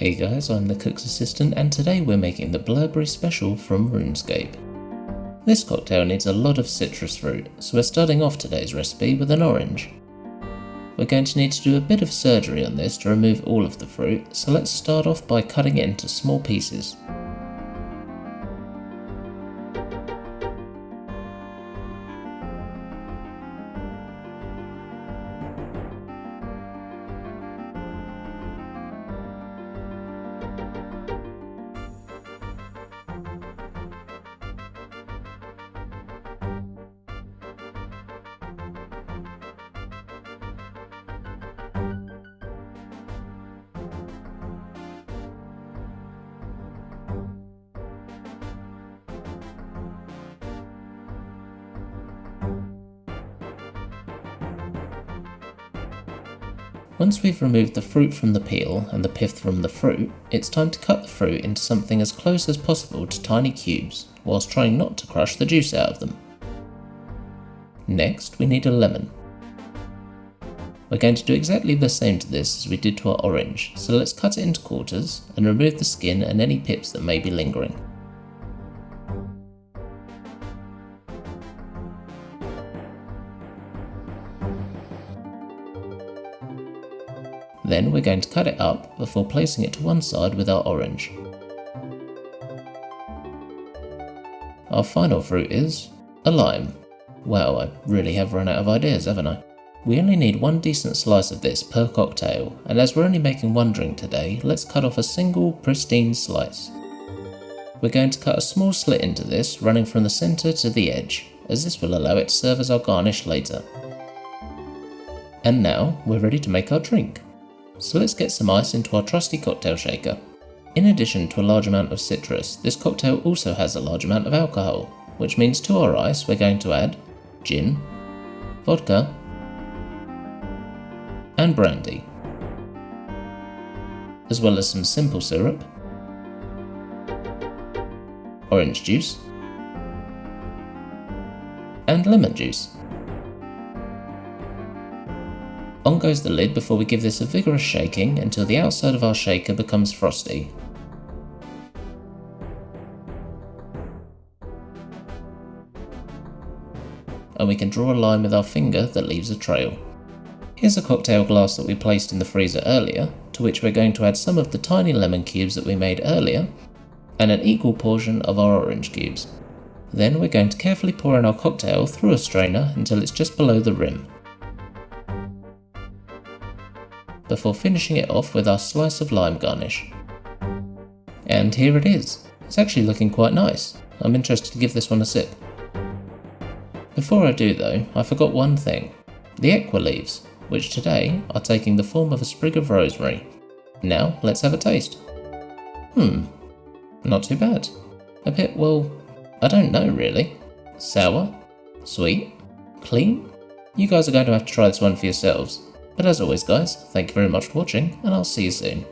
Hey guys, I'm the cook's assistant and today we're making the Blurberry Special from RuneScape. This cocktail needs a lot of citrus fruit, so we're starting off today's recipe with an orange. We're going to need to do a bit of surgery on this to remove all of the fruit, so let's start off by cutting it into small pieces. Once we've removed the fruit from the peel and the pith from the fruit, it's time to cut the fruit into something as close as possible to tiny cubes, whilst trying not to crush the juice out of them. Next, we need a lemon. We're going to do exactly the same to this as we did to our orange, so let's cut it into quarters and remove the skin and any pips that may be lingering. Then we're going to cut it up before placing it to one side with our orange. Our final fruit is a lime. Wow, I really have run out of ideas, haven't I? We only need one decent slice of this per cocktail, and as we're only making one drink today, let's cut off a single pristine slice. We're going to cut a small slit into this, running from the centre to the edge, as this will allow it to serve as our garnish later. And now we're ready to make our drink. So let's get some ice into our trusty cocktail shaker. In addition to a large amount of citrus, this cocktail also has a large amount of alcohol, which means to our ice we're going to add gin, vodka, and brandy, as well as some simple syrup, orange juice, and lemon juice. On goes the lid before we give this a vigorous shaking until the outside of our shaker becomes frosty. And we can draw a line with our finger that leaves a trail. Here's a cocktail glass that we placed in the freezer earlier, to which we're going to add some of the tiny lemon cubes that we made earlier, and an equal portion of our orange cubes. Then we're going to carefully pour in our cocktail through a strainer until it's just below the rim, before finishing it off with our slice of lime garnish. And here it is. It's actually looking quite nice. I'm interested to give this one a sip. Before I do though, I forgot one thing. The equa leaves, which today are taking the form of a sprig of rosemary. Now let's have a taste. Not too bad. A bit, well, I don't know really. Sour? Sweet? Clean? You guys are going to have to try this one for yourselves. But as always guys, thank you very much for watching, and I'll see you soon.